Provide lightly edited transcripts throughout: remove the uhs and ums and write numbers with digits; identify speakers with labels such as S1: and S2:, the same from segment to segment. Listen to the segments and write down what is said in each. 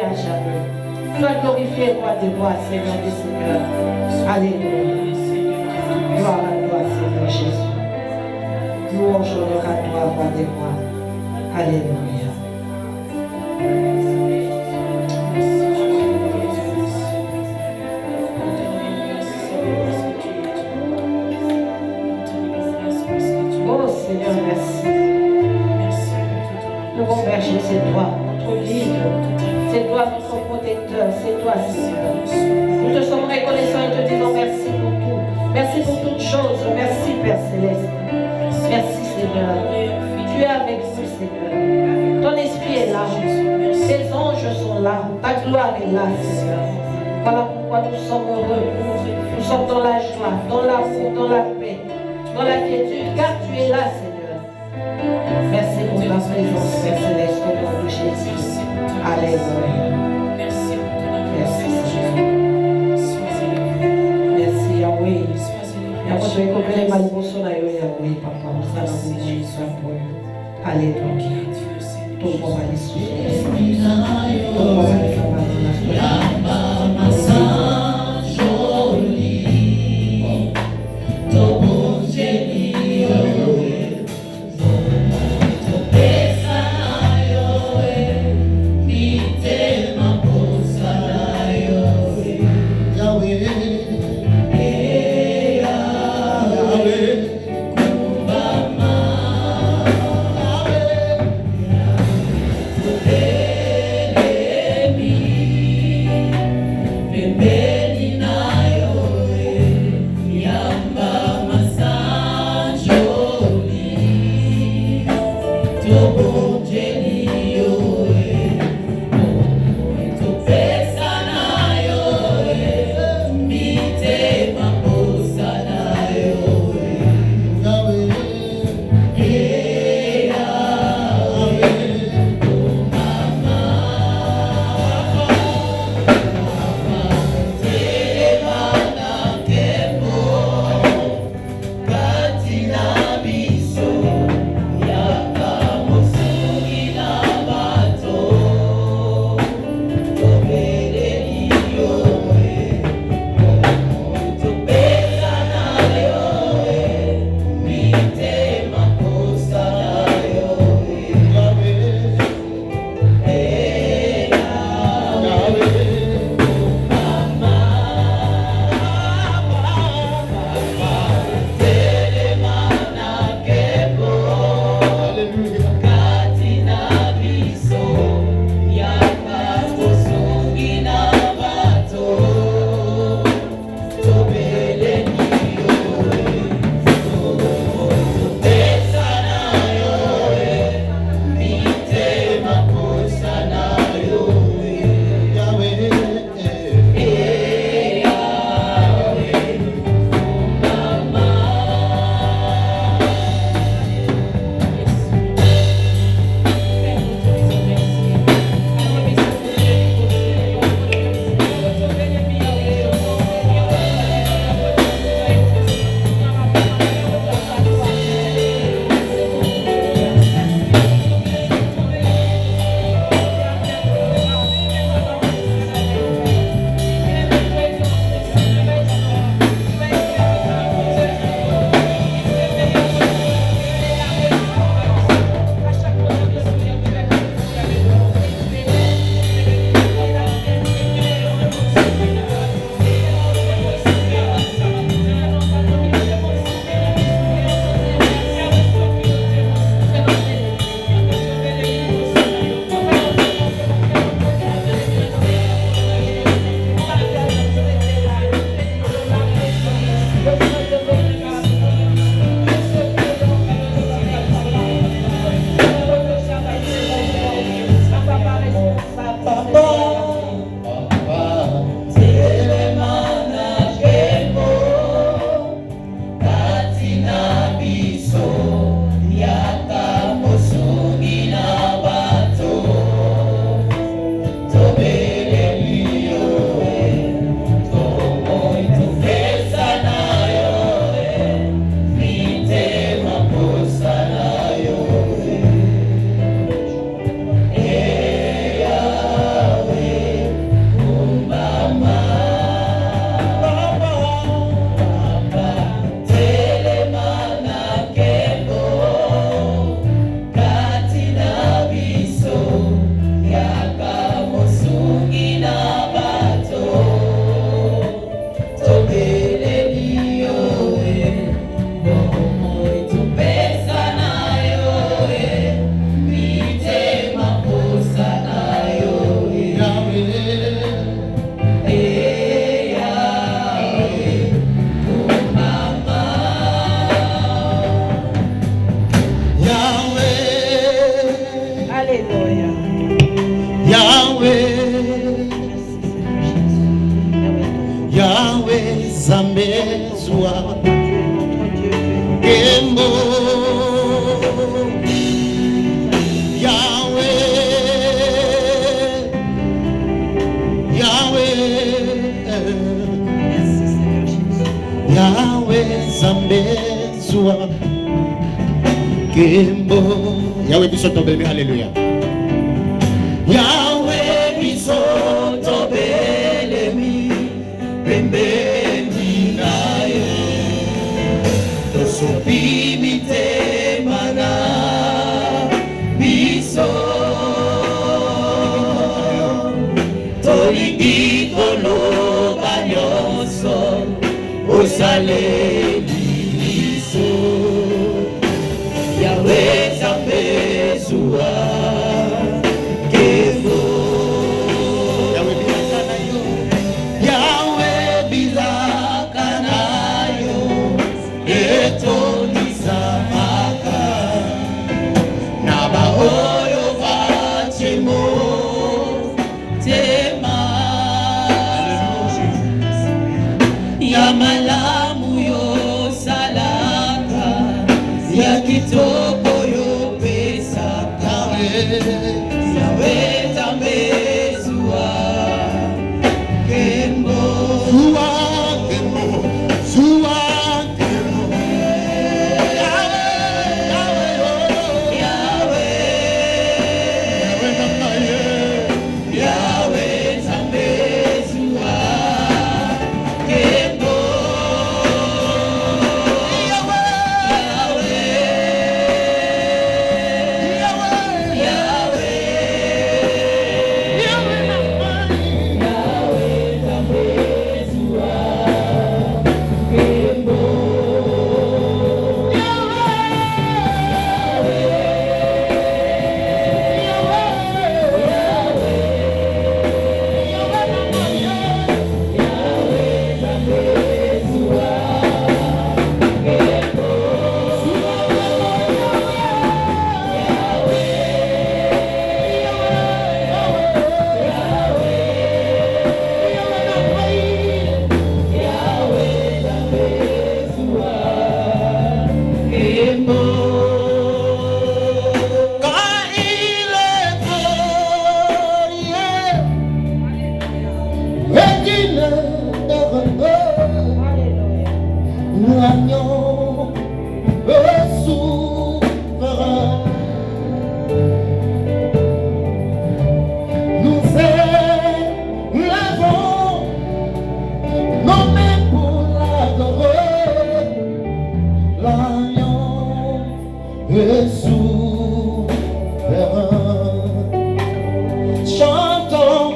S1: à jamais. Sois glorifié, roi des rois, Seigneur des seigneurs. Alléluia. Gloire à toi, Seigneur Jésus. Louange honneur à toi, roi des rois. Alléluia. Oh Seigneur, merci. Le bon berger, c'est toi, notre guide. C'est toi, notre protecteur. C'est toi, Seigneur. Nous te sommes reconnaissants et te disons merci pour tout. Merci pour toutes choses. Merci, Père Céleste. Merci, Seigneur. Tu es avec nous, Seigneur. Ton esprit est là. Tes anges sont là. Ta gloire est là, Seigneur. Voilà pourquoi nous sommes heureux. Nous sommes dans la joie, dans l'amour, dans la paix, dans la quiétude, car tu es là, Seigneur. Merci pour ta présence, Père Céleste, au nom de Jésus. Alléluia. Merci, Seigneur. Merci, Yahweh. Yahweh, Papa. Alléluia. Tout le monde va les suivre. Tout le monde va les
S2: Baby. Kembo Yahweh Zambezua Kembo Yahweh bisoto bébé alléluia Yahweh bisoto belemi pembeni naye tosopimite mana biso tolingi koloba nyonso osaleli biso Yahweh Zambezua Kembo Yahweh bilaka na yo etolisa maka na baoyo bachemo tema ya malamu yo salaka ya kitoko yo pesaka Yahweh Zambezua Kembo Zua Kembo Zua Kembo Yahweh Zambezua Kembo Chantons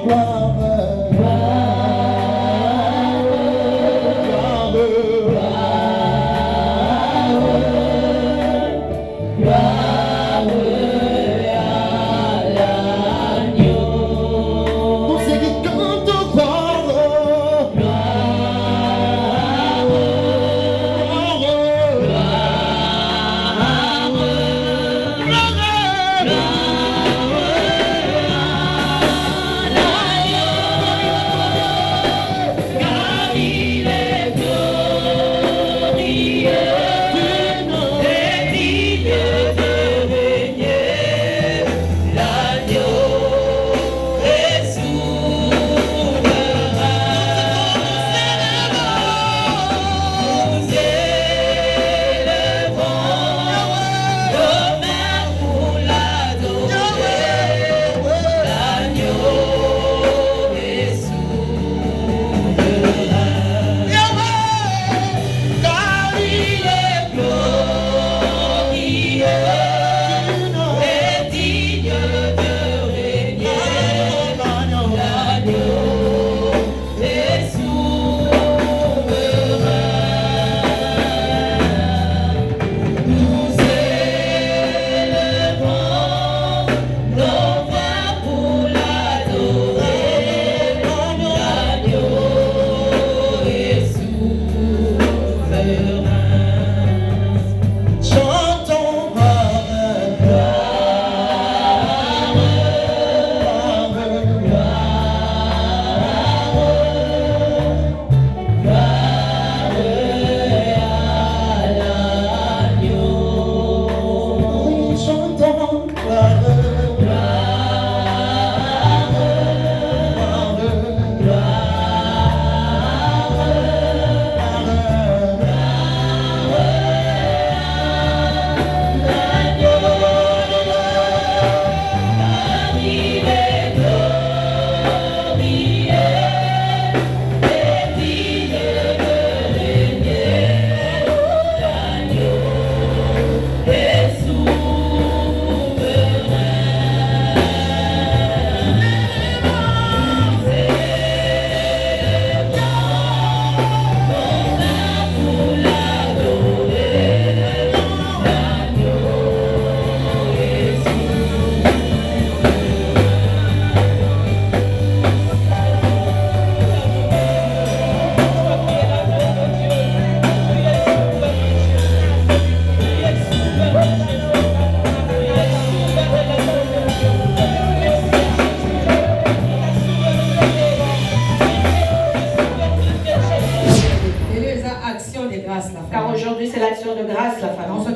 S1: aujourd'hui, c'est l'action de grâce, la famille. Je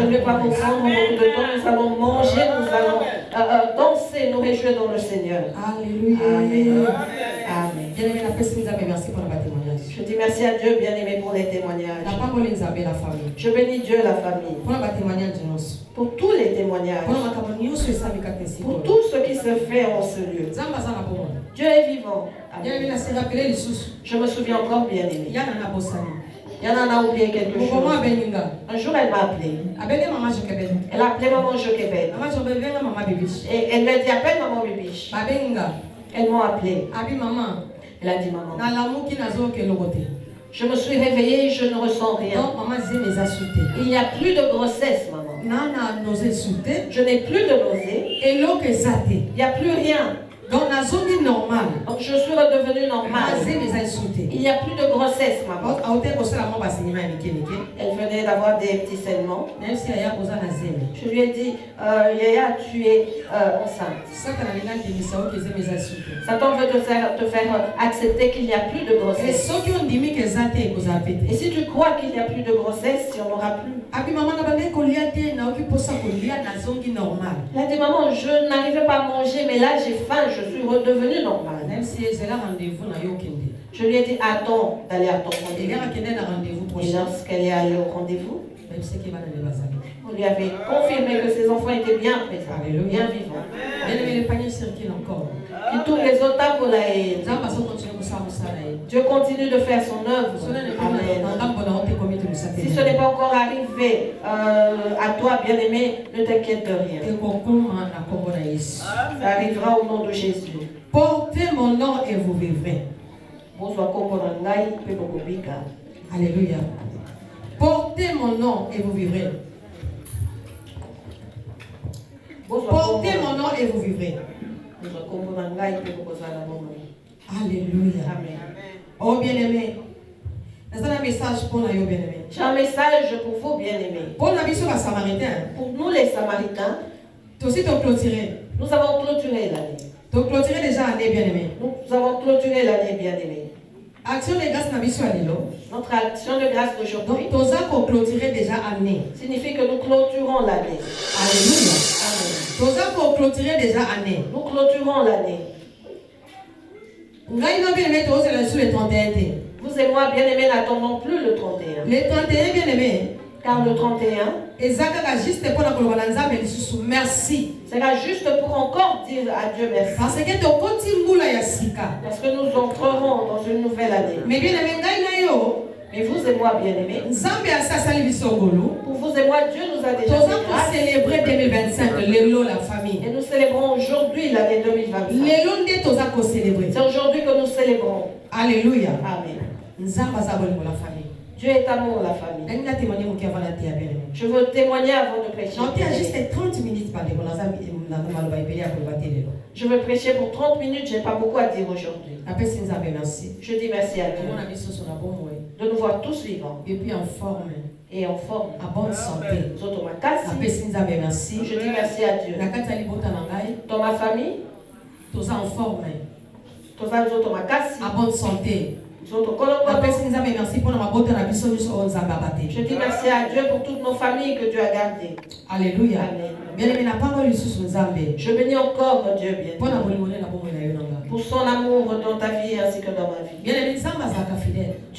S1: ne vais pas vous prendre beaucoup de temps. Nous allons manger, nous allons danser, nous réjouir dans le Seigneur.
S3: Alléluia.
S1: Amen.
S3: Amen.
S1: Je dis merci à Dieu, bien-aimé, pour les témoignages. Je bénis Dieu, la famille, pour tous les témoignages, pour tout ce qui se fait en ce lieu. Dieu est vivant. Amen. Je me souviens encore, bien-aimé. Il y en a oublié quelque chose. Un jour, elle m'a appelé. Elle a appelé maman Joquebed. Et elle m'a dit, appelle maman Bibiche. Elles m'ont appelé. Elle a dit, maman, je me suis réveillée et je ne ressens rien. Il n'y a plus de grossesse, maman. Je n'ai plus de nausée. Il n'y a plus rien. Donc je suis redevenue normale. Il n'y a plus de grossesse, maman. Elle venait d'avoir des petits saignements. Je lui ai dit, Yaya, tu es enceinte. Satan veut te faire accepter qu'il n'y a plus de grossesse. Et si tu crois qu'il n'y a plus de grossesse, il n'y en aura plus. Elle a dit, maman, je n'arrivais pas à manger, mais là j'ai faim, je suis redevenue normale. Je lui ai dit, attends d'aller à ton rendez-vous. Et lorsqu'elle est allée au rendez-vous, on lui avait confirmé que ses enfants étaient bien présents, bien vivants. Il tourne les autres tables là et Dieu continue de faire son œuvre. Amen. Si ce n'est pas encore arrivé à toi, bien-aimé, ne t'inquiète de rien. Ça arrivera au nom de Jésus.
S3: Portez mon nom et vous vivrez. Alléluia. Portez mon nom et vous vivrez. Portez mon nom et vous vivrez. Alléluia.
S1: Amen.
S3: Oh bien-aimé. J'ai un message pour nous, bien-aimé.
S1: J'ai un message pour vous, bien-aimés.
S3: Pour
S1: nous, les Samaritains, nous avons clôturé l'année.
S3: Donc clôturer déjà l'année, bien-aimé.
S1: Nous avons clôturé l'année, bien-aimé.
S3: Action de grâce
S1: notre action de grâce d'aujourd'hui
S3: clôturer déjà l'année.
S1: Signifie que nous clôturons l'année.
S3: Alléluia.
S1: Amen.
S3: Clôturer déjà l'année.
S1: Nous clôturons l'année.
S3: Vous et
S1: moi, bien-aimés, n'attendons plus le 31.
S3: Le 31, bien-aimé.
S1: Car le 31,
S3: merci.
S1: C'est juste pour encore dire à Dieu merci.
S3: Parce que
S1: nous entrerons dans une nouvelle année.
S3: Mais bien-aimé,
S1: mais vous et moi, bien-aimés,
S3: pour
S1: vous et moi, Dieu nous a déjà
S3: célébré 2025, la famille.
S1: Et nous célébrons aujourd'hui l'année 2025. C'est aujourd'hui que nous célébrons.
S3: Alléluia.
S1: Amen.
S3: La famille.
S1: Dieu est amour, la famille. Je veux témoigner avant de prêcher.
S3: Juste 30 minutes.
S1: Je veux prêcher pour 30 minutes, je n'ai pas beaucoup à dire aujourd'hui. Je dis merci à Dieu de nous voir tous vivants.
S3: Et puis en forme.
S1: Et en forme.
S3: À bonne santé.
S1: Je dis merci à Dieu. Dans ma famille,
S3: en forme.
S1: À
S3: bonne santé.
S1: Je dis merci à Dieu pour toutes nos familles que Dieu a gardées.
S3: Alléluia.
S1: Je bénis encore Dieu bien pour son amour dans ta vie ainsi que dans ma vie. Dieu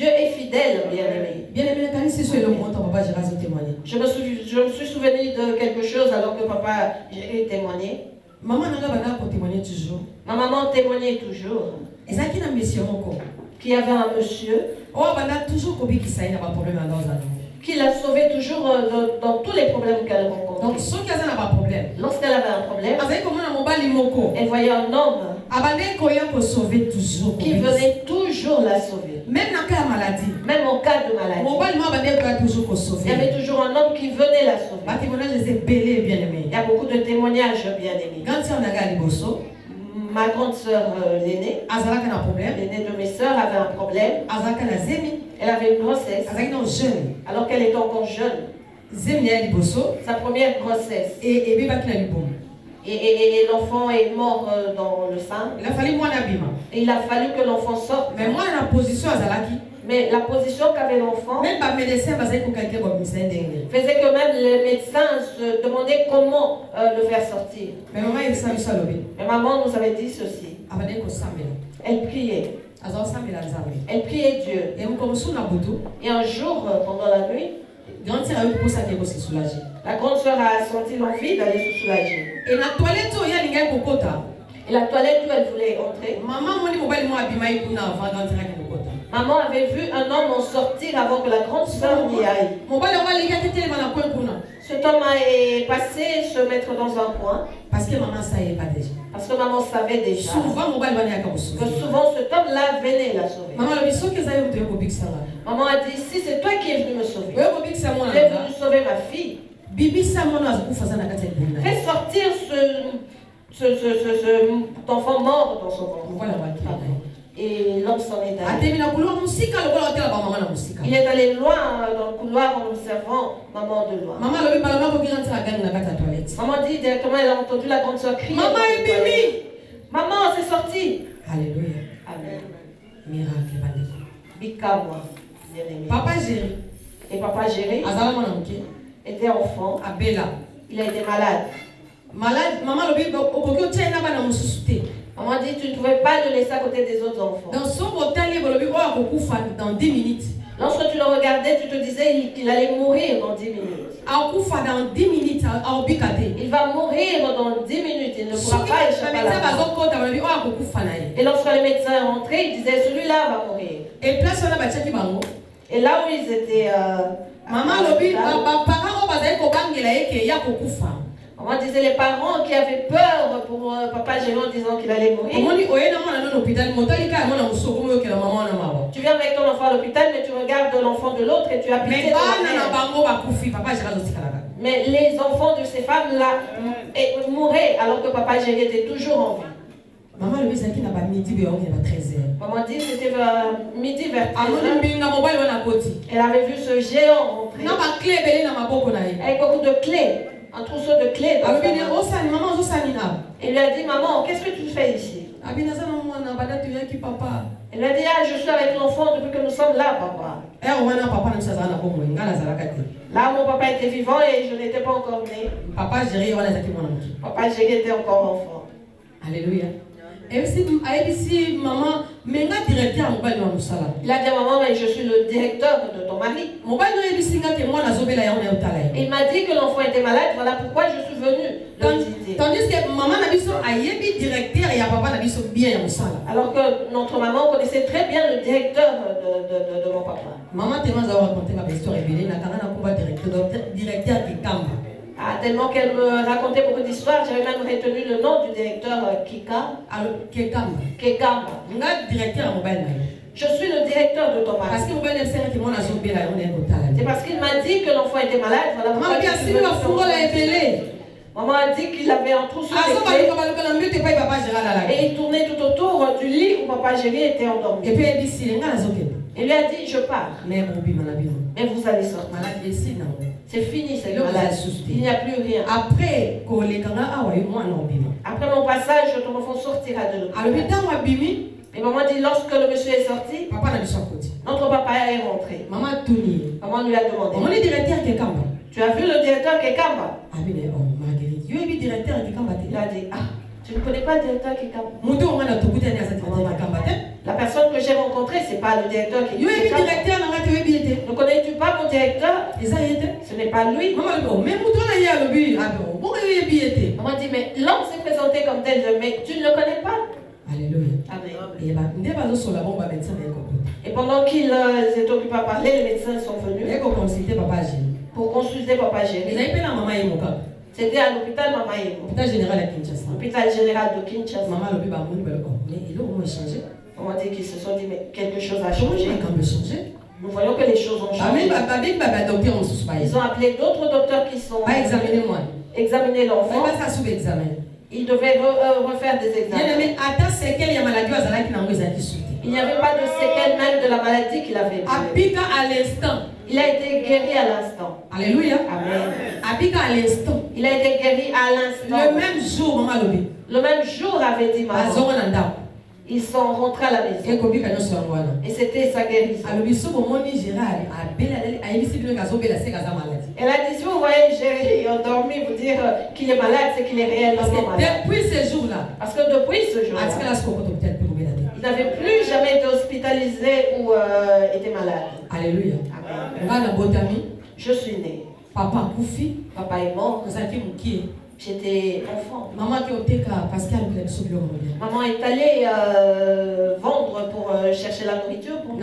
S1: est fidèle, bien-aimé. Je me suis souvenu de quelque chose alors que papa j'ai témoigné. Ma maman témoignait toujours. Qu'il y avait un monsieur qui l'a sauvé toujours dans tous les problèmes qu'elle rencontrait.
S3: Donc,
S1: lorsqu'elle avait un problème, elle voyait un homme qui venait toujours la sauver.
S3: Même en cas de maladie.
S1: Il y avait toujours un homme qui venait la sauver. Il y a beaucoup de témoignages, bien-aimés. Ma grande soeur l'aînée de mes soeurs avait un problème. Elle avait une grossesse. Alors qu'elle était encore jeune. Sa première grossesse. Et l'enfant est mort dans le sein. Et il a fallu que l'enfant sorte. Mais la position qu'avait l'enfant
S3: même pas médecin parce que quelqu'un va me dire.
S1: faisait que même les médecins se demandaient comment le faire sortir.
S3: Mais maman il savait ça lever.
S1: Mais maman nous avait dit ceci.
S3: Après qu'on s'amène.
S1: Elle priait.
S3: Alors ça me l'a zamé.
S1: Elle priait Dieu.
S3: Et on comme sous na boudou.
S1: Et un jour, pendant la nuit,
S3: Grande sœur a eu pour ça qu'elle s'est soulagée.
S1: la grande sœur a senti l'envie d'aller se soulager.
S3: Et la toilette il y a l'ingé kokota.
S1: Et la toilette où elle voulait entrer,
S3: Maman moni mobile moi abimai kuna avant d'entrer à kokota.
S1: maman avait vu un homme en sortir avant que la grande sœur n'y aille.
S3: Mobile on va l'ingé tete na coin kuna.
S1: Cet homme est passé se mettre dans un coin
S3: Parce que maman ça y est pas déjà.
S1: parce que maman savait déjà
S3: Souvent mobile va n'y
S1: que
S3: sauver.
S1: souvent cet homme-là venait la sauver.
S3: Maman le biso que ça y est au big sala.
S1: Maman a dit, si c'est toi qui es venu me sauver,
S3: Ouais au big sala
S1: tu es venu sauver ma fille,
S3: bibi sa mono azukufa sana kati ya bunda.
S1: fais sortir cet enfant mort dans son ventre.
S3: Voilà wa.
S1: Et l'homme s'en est allé.
S3: Atemi na couloir musika le kola hotel ba maman na musika.
S1: Il est allé loin dans le couloir en observant maman de loin.
S3: Maman le biba la ko kiranti la gang na kati ya toilette.
S1: Maman dit directement, elle a entendu la grande soeur crier.
S3: Maman est bibi.
S1: Maman, c'est sorti.
S3: Alléluia.
S1: Amen.
S3: Miracle bandeko.
S1: Bika-moi, bien-aimé.
S3: Papa Jéri
S1: Et papa Géré
S3: azala mwana muke
S1: était enfant.
S3: abela.
S1: Il a été malade.
S3: Malade maman le biba okoki otia na bana mususu te.
S1: Maman dit, tu ne pouvais pas le laisser à côté des autres enfants.
S3: Dans son hôtel le biba akokufa dans 10 minutes.
S1: Lorsque tu le regardais, tu te disais qu'il allait mourir dans 10 minutes.
S3: Akufa dans 10 minutes aobika te.
S1: Il va mourir dans 10 minutes. Il ne pourra
S3: Soki
S1: pas échapper à la
S3: médecin
S1: mort.
S3: bazokota le biba akokufa na ye.
S1: Et lorsque les médecins rentraient, ils disaient, celui-là va mourir.
S3: Et place wana batiaki bango.
S1: Et là où ils étaient...
S3: Maman le biba ba parents bazali ko bangela yeke ya kokufa.
S1: maman disait les parents qui avaient peur pour papa Géré en disant qu'il allait mourir.
S3: Omoni oyena mwana na hôpital motalika ya mwana musoko moyo kela maman na mawa.
S1: Tu viens avec ton enfant à l'hôpital, mais tu regardes l'enfant de l'autre et tu as pitié
S3: Mais
S1: de la
S3: bana na
S1: mère.
S3: bango bakufi papa Jéri azotikalaka.
S1: Mais les enfants de ces femmes-là mouraient alors que papa Géré était toujours en vie.
S3: Maman le bizaki na ba midi be onge ba 13h.
S1: Maman dit c'était vers midi vers 13
S3: Amoni
S1: heures.
S3: mbinga mobile wana koti.
S1: Elle avait vu ce géant rentrer
S3: Na ba clé belé na maboko na ye.
S1: avec beaucoup de clés, un trousseau de clés. dans sa
S3: Abine
S1: main.
S3: osani maman osani na.
S1: Il lui a dit, maman, qu'est-ce que tu fais ici?
S3: Abine za mwana badatu yaki papa.
S1: Elle lui a dit, ah, je suis avec l'enfant depuis que nous sommes là, papa.
S3: Eh wana papa na msaza na bomo ngala zalaka te.
S1: Là, mon papa était vivant et je n'étais pas encore né.
S3: Papa Jéri wana zaki mwana muki.
S1: Papa Géré était encore enfant.
S3: Alléluia. Et si maman menga directeur mobile wa musala.
S1: Il a dit à maman, mais je suis le directeur de ton mari.
S3: Mobile no ebisinga ke mwana zobela ya ona yotala ye.
S1: Et il m'a dit que l'enfant était malade, voilà pourquoi je suis venue le visiter.
S3: Tandis que maman na biso ayebi directeur ya papa na biso bien ya musala.
S1: Alors que notre maman connaissait très bien le directeur de mon papa.
S3: Maman tellement za raconter ma histoire ebele na kana na kuba directeur ki kamba.
S1: Ah, tellement qu'elle me racontait beaucoup d'histoires, j'avais même retenu le nom du directeur Kika.
S3: Alors ki kamba.
S1: Kekamba.
S3: Nga directeur ya mobile na ye.
S1: Je suis le directeur de ton
S3: Parce
S1: mari.
S3: que mobile ebisanga ke mwana zobela ya ona yotala.
S1: C'est parce qu'il m'a dit que l'enfant était malade, voilà pourquoi
S3: Maman
S1: je
S3: bien
S1: suis
S3: si
S1: venue
S3: wa fungola
S1: te visiter.
S3: ebele.
S1: Maman a dit qu'il avait un trousseau de
S3: Azo
S1: clés
S3: ba ko ba mbete pa papa Jéri la.
S1: et il tournait tout autour du lit où papa Géré était
S3: Et
S1: endormi.
S3: puis ebisi nga nazoke.
S1: Il lui a dit, je pars,
S3: Mais bobi manabino.
S1: mais vous allez sortir.
S3: Malade esi na.
S1: C'est fini cette
S3: Là, vous
S1: maladie.
S3: êtes suscité.
S1: Il n'y a plus rien.
S3: Après ko le kanga awa yo mwana obima.
S1: Après mon passage, ton enfant sortira de l'hôpital.
S3: Alors bitan wa bimi
S1: Et maman dit, lorsque le monsieur est sorti,
S3: papa na biso koti.
S1: notre papa est rentré.
S3: Maman tuni.
S1: Maman lui a demandé,
S3: Maman le directeur ke kamba.
S1: tu as vu le directeur Kekamba?
S3: Abine oh Marguerite. Yo ebi directeur ke kamba te.
S1: Il a dit, ah, tu ne connais pas le directeur Kekamba?
S3: Muto ngana tukuta ni asa directeur ke kamba te.
S1: La personne que j'ai rencontrée, ce n'est pas le directeur
S3: Yo ebi
S1: Kekamba.
S3: directeur na ngati ebi ete.
S1: Ne connais-tu pas mon directeur?
S3: Eza yete.
S1: Ce n'est pas lui.
S3: Maman le oh mais muto na ya lobi abo. Bon ebi ete.
S1: Maman dit, mais l'homme s'est présenté comme tel, mais tu ne le connais pas?
S3: Alléluia.
S1: Amen.
S3: Et ba nde bazo sola bon ba médecin na ko.
S1: Et pendant qu'ils étaient occupés à parler, les médecins sont venus
S3: Eko consulter papa Jéri.
S1: pour consulter papa Géré.
S3: Eza ipe na mama ye moka.
S1: C'était à l'hôpital Mama Yemo,
S3: Hôpital général à Kinshasa.
S1: l'hôpital général de Kinshasa.
S3: Maman lobi ba moni ba ko. Mais il a au moins changé.
S1: On dit qu'ils se sont dit, mais quelque chose a
S3: Comment
S1: changé.
S3: j'ai quand même changé?
S1: Nous voyons que les choses ont
S3: Amen,
S1: changé.
S3: docteur on se
S1: Ils ont appelé d'autres docteurs qui sont
S3: Pas examiner moi.
S1: examiner l'enfant.
S3: Pas ça sous examen.
S1: Ils devaient refaire des
S3: Bien
S1: examens.
S3: aimé, attends c'est quelle maladie azala qui n'a pas été sauté.
S1: Il n'y avait pas de séquelles même de la maladie qu'il avait.
S3: Abika à l'instant.
S1: Il a été guéri à l'instant.
S3: Alléluia.
S1: Amen.
S3: Abika à l'instant.
S1: Il a été guéri à l'instant.
S3: Le même jour maman lobi.
S1: Le même jour avait dit maman.
S3: Azonga nanda.
S1: Ils sont rentrés à la maison. Et c'était sa guérison. Elle a dit, si vous voyez Géry endormi, vous dire qu'il est malade, c'est qu'il est réellement malade.
S3: Depuis ce jour-là,
S1: parce que depuis ce jour-là, il n'avait plus jamais été hospitalisé ou été malade.
S3: Alléluia.
S1: Amen. Je suis née.
S3: Papa Koufi.
S1: Papa est mort. J'étais enfant. Maman est allée vendre pour chercher la nourriture pour nous.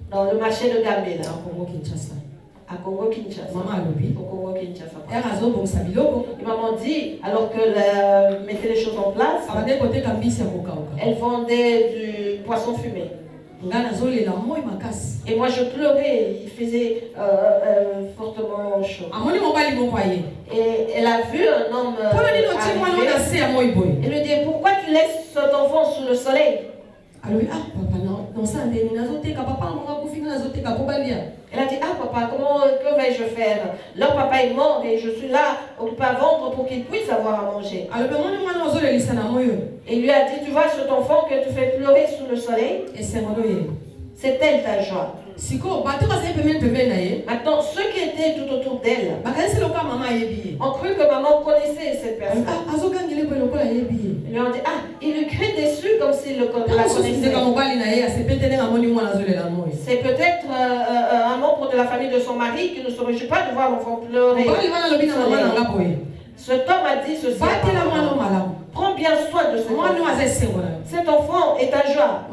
S1: Dans le marché de Gambela. À Congo Kinshasa. Au Congo Kinshasa. Et maman dit, alors qu'elle mettait les choses en place, elle vendait du poisson fumé. Et moi je pleurais, il faisait fortement chaud. Et elle a vu un homme arriver. Elle lui dit, pourquoi tu laisses cet enfant sous le soleil? Elle a dit, ah papa, que vais-je faire? Leur papa est mort et je suis là occupé à vendre pour qu'il puisse avoir à manger. Et il lui a dit, tu vois cet enfant que tu fais pleurer sous le soleil? C'est elle ta joie. Maintenant, ceux qui étaient tout autour d'elle ont cru que maman connaissait cette personne. Ils lui ont dit, ah, il lui crie dessus comme s'il la connaissait. C'est peut-être un membre de la famille de son mari qui ne se réjouit pas de voir l'enfant pleurer. Cet homme a dit ceci. Prends bien soin de cet enfant. Cet enfant est ta joie.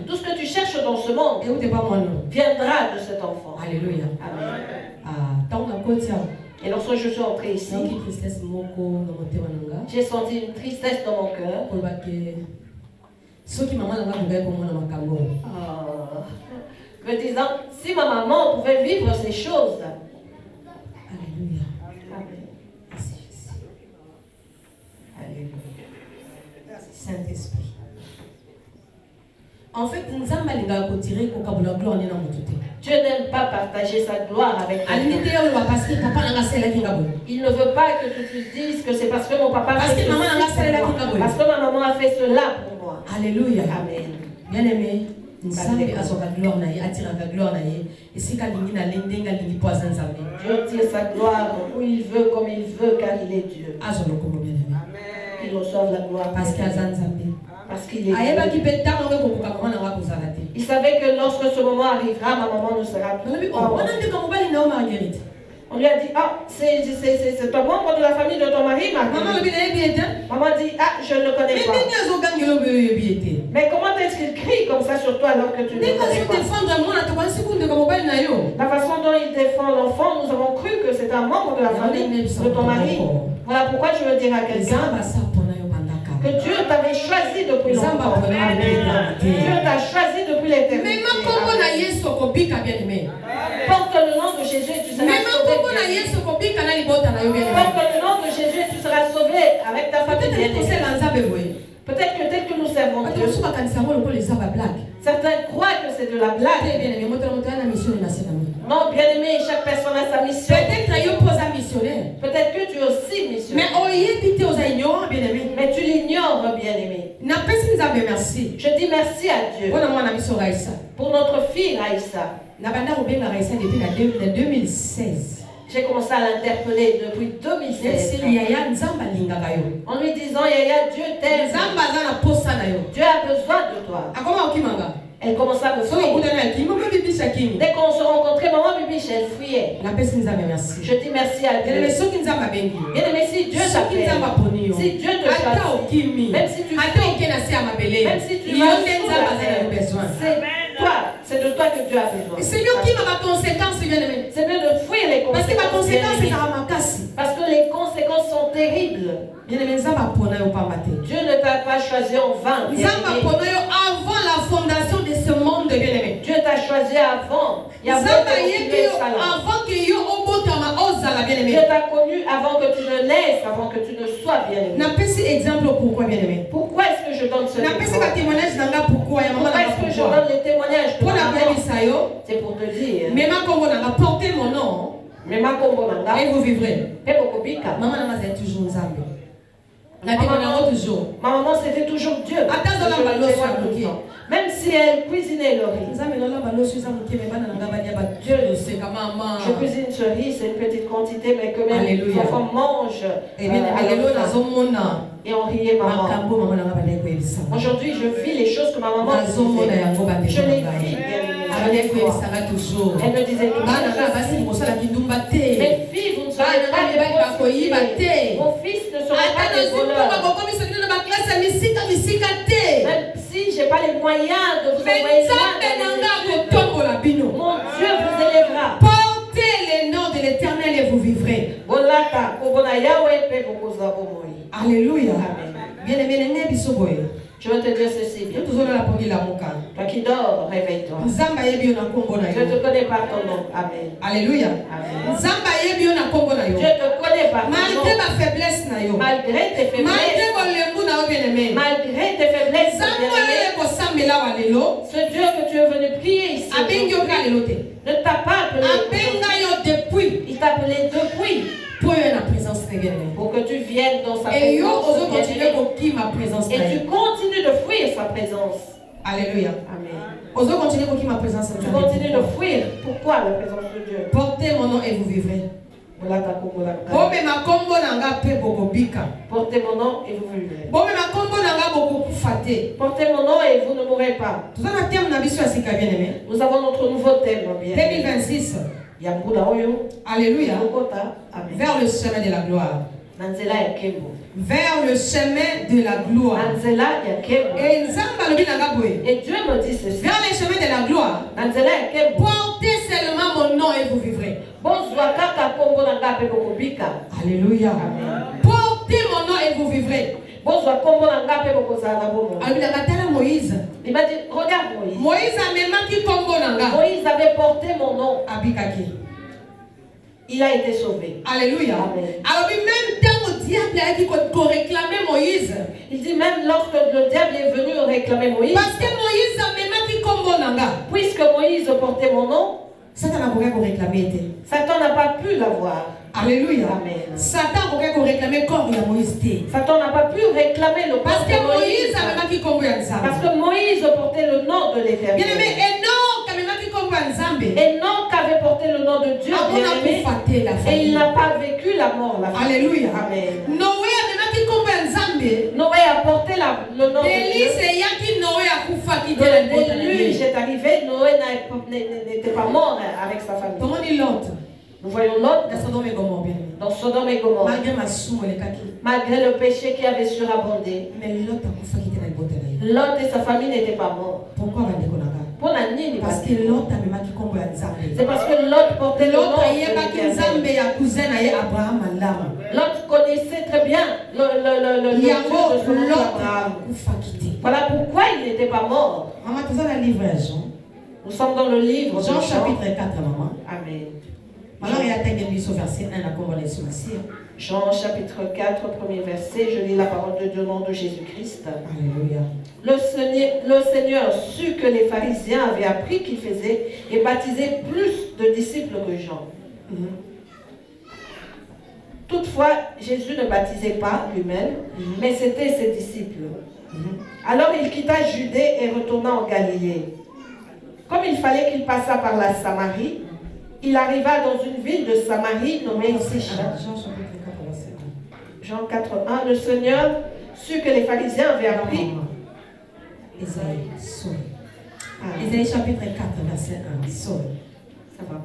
S1: Tout ce que tu cherches dans ce monde viendra de cet enfant.
S3: Alléluia.
S1: Amen. Et lorsque je suis entrée ici, j'ai senti une tristesse dans mon cœur. Me disant, si ma maman pouvait vivre ces choses.
S3: Alléluia. Saint-Esprit. En fait,
S1: Dieu n'aime pas partager sa gloire avec toi. Il ne veut pas que tu te dises que c'est parce que mon papa a fait cela. Parce que ma maman a fait cela pour moi.
S3: Alléluia.
S1: Amen.
S3: Bien-aimé, Nzambe azoka gloire na ye, atiraka gloire na ye, esika lingi na lendenga lingi po aza Nzambe.
S1: Dieu tire sa gloire où il veut, comme il veut, car il est Dieu.
S3: Azolo komo bien-aimé.
S1: Qu'il reçoive la gloire.
S3: Parce qu'il aza Nzambe.
S1: Parce qu'il est Dieu. Il savait que lorsque ce moment arrivera, ma maman ne sera plus. On lui a dit, ah, c'est un membre de la famille de ton mari, Marguerite. Maman dit, ah, je ne le connais pas. Mais comment est-ce qu'il crie comme ça sur toi alors que tu ne le connais pas? La façon dont il défend l'enfant, nous avons cru que c'est un membre de la famille de ton mari. Voilà pourquoi je veux dire à quelqu'un que Dieu t'avait choisi depuis longtemps. Dieu t'a choisi depuis l'éternité. Porte le nom de Jésus et tu seras sauvé. Porte le nom de Jésus et tu seras sauvé avec ta famille. Peut-être que tel que nous servons Dieu, certains croient que c'est de la blague. Non, bien aimé, chaque personne a sa mission. Peut-être que tu es aussi missionnaire. Mais tu l'ignores, bien aimé. Je dis merci à Dieu pour notre fille Raïssa. Depuis 2016. J'ai commencé à l'interpeller depuis 2016. En lui disant, Yaya, Dieu t'aime. Dieu a besoin de toi. Elle commençait à me fuir. Dès qu'on se rencontrait, maman Bibiche, elle fuyait. Je dis merci à Dieu. Bien aimé, si Dieu t'appelle, si Dieu te choisit, même si tu fuis, même si tu vas sous la terre, c'est toi, c'est de toi que Dieu a besoin. C'est mieux de fuir les conséquences. Parce que les conséquences sont terribles. Dieu ne t'a pas choisi en vain.
S3: Avant la fondation de ce monde, bien-aimé.
S1: Dieu t'a choisi avant. Dieu t'a connu avant que tu ne naisses, avant que tu ne sois bien-aimé. Pourquoi est-ce que je donne ce témoignage? Pourquoi est-ce que je donne les témoignages de ma maman? C'est pour te dire.
S3: Portez mon nom.
S1: Et
S3: vous vivrez.
S1: Maman
S3: est toujours Nzambe.
S1: Ma maman, c'était toujours Dieu. Même si elle cuisinait le riz. Je cuisine ce riz, c'est une petite quantité, mais que même les enfants mangent. Et on riait maman. Aujourd'hui, je vis les choses que ma maman disait. Je les vis. Elle me disait tout mes filles, vous ne serez pas des prostituées. Vos fils ne seront pas des voleurs. Même si je n'ai pas les moyens de vous envoyer mon Dieu vous élèvera.
S3: Portez les noms de l'Éternel et vous vivrez. Alléluia. Bien-aimé, je veux te dire ceci. Toi qui dors, réveille-toi. Je te connais par ton nom. Amen. Alléluia. Amen. Je te connais par ton nom. Malgré ma faiblesse, malgré tes faiblesses, malgré tes faiblesses, ce Dieu que tu es venu prier ici ne t'a pas appelé depuis. Il t'a appelé depuis. Pour que tu viennes dans sa présence. Et tu continues de fuir sa présence. Alléluia. Amen. Tu continues de fuir. Pourquoi la présence de Dieu? Portez mon nom et vous vivrez. Portez mon nom et vous vivrez. Portez mon nom et vous ne mourrez pas. Nous avons notre nouveau thème. 2026. Alléluia. Vers le chemin de la gloire. Vers le chemin de la gloire. Et Dieu me dit ceci. Vers le chemin de la gloire. Portez seulement mon nom et vous vivrez. Alléluia. Portez mon nom et vous vivrez. Moïse. Il m'a dit, regarde Moïse. Moïse avait porté mon nom. Il a été sauvé. Alléluia. Alors même quand le diable a dit qu'on réclamait Moïse. Il dit même lorsque le diable est venu réclamer Moïse. Parce que Moïse a même dit puisque Moïse portait mon nom, Satan n'a pas pu l'avoir. Alléluia. Amen. Satan n'a pas pu réclamer comme Moïse. Satan n'a pas pu réclamer le parce que Moïse parce que Moïse portait le nom de l'Éternel. Bien aimé, Enoch avait porté le nom de Dieu. Et il n'a pas vécu la mort. Alléluia. Amen. Noé a porté le nom de Dieu. Le déluge est arrivé. Noé n'était pas mort avec sa famille. Nous voyons Lot dans Sodome et Gomorrhe. Malgré le péché qui avait surabondé, Lot et sa famille n'étaient pas morts. Pourquoi? Parce que Lot c'est parce que Lot portait le nom de Lot connaissait très bien le Dieu de son oncle Abraham. Voilà pourquoi il n'était pas mort. Nous sommes dans le livre de Jean chapitre 4, maman. Amen. Jean chapitre 4, premier verset, je lis la parole de Dieu au nom de Jésus-Christ. Alléluia. Le Seigneur sut que les pharisiens avaient appris qu'il faisait et baptisait plus de disciples que Jean. Toutefois, Jésus ne baptisait pas lui-même, mais c'était ses disciples. Alors il quitta Judée et retourna en Galilée. Comme il fallait qu'il passât par la Samarie, il arriva dans une ville de Samarie nommée Sychar. Jean 4:1. Le Seigneur sut que les pharisiens avaient appris. Isaïe chapitre 4, verset 1. Ça va.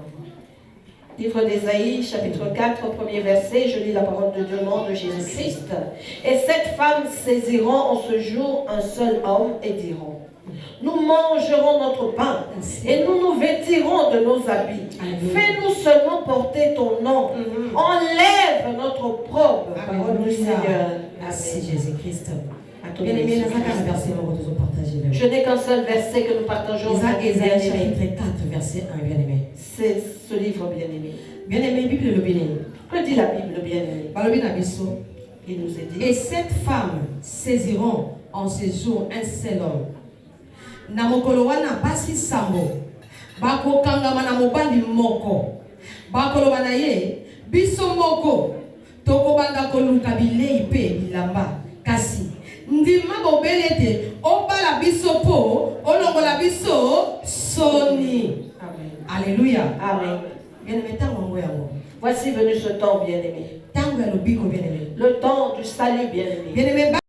S3: Livre d'Ésaïe, chapitre 4, premier verset, je lis la parole de Dieu au nom de Jésus-Christ. Et cette femme saisiront en ce jour un seul homme et diront: nous mangerons notre pain et nous nous vêtirons de nos habits. Fais-nous seulement porter ton nom. Enlève notre propre parole du Seigneur. Merci Jésus-Christ. Je n'ai qu'un seul verset que nous partageons. Ésaïe chapitre 4, verset 1, bien-aimé. C'est ce livre bien-aimé. Bien-aimé, Bible le bien-aimé. Que dit la Bible bien-aimé? Il nous est dit. Et cette femme saisiront en ce jour un seul homme. Namokolo wana basi sambo. Bako kangama na mobali moko. Bakolo wana ye biso moko. Toko banda koluka bilei pe bilamba. ndima bobelete obala biso po olongola biso soni. Alléluia.
S1: Amen.
S3: Bien-aimé, tango yango.
S1: Voici venu ce temps, bien-aimé.
S3: Tango ya lobiko bien-aimé.
S1: Le temps du salut, bien-aimé.
S3: Bien-aimé.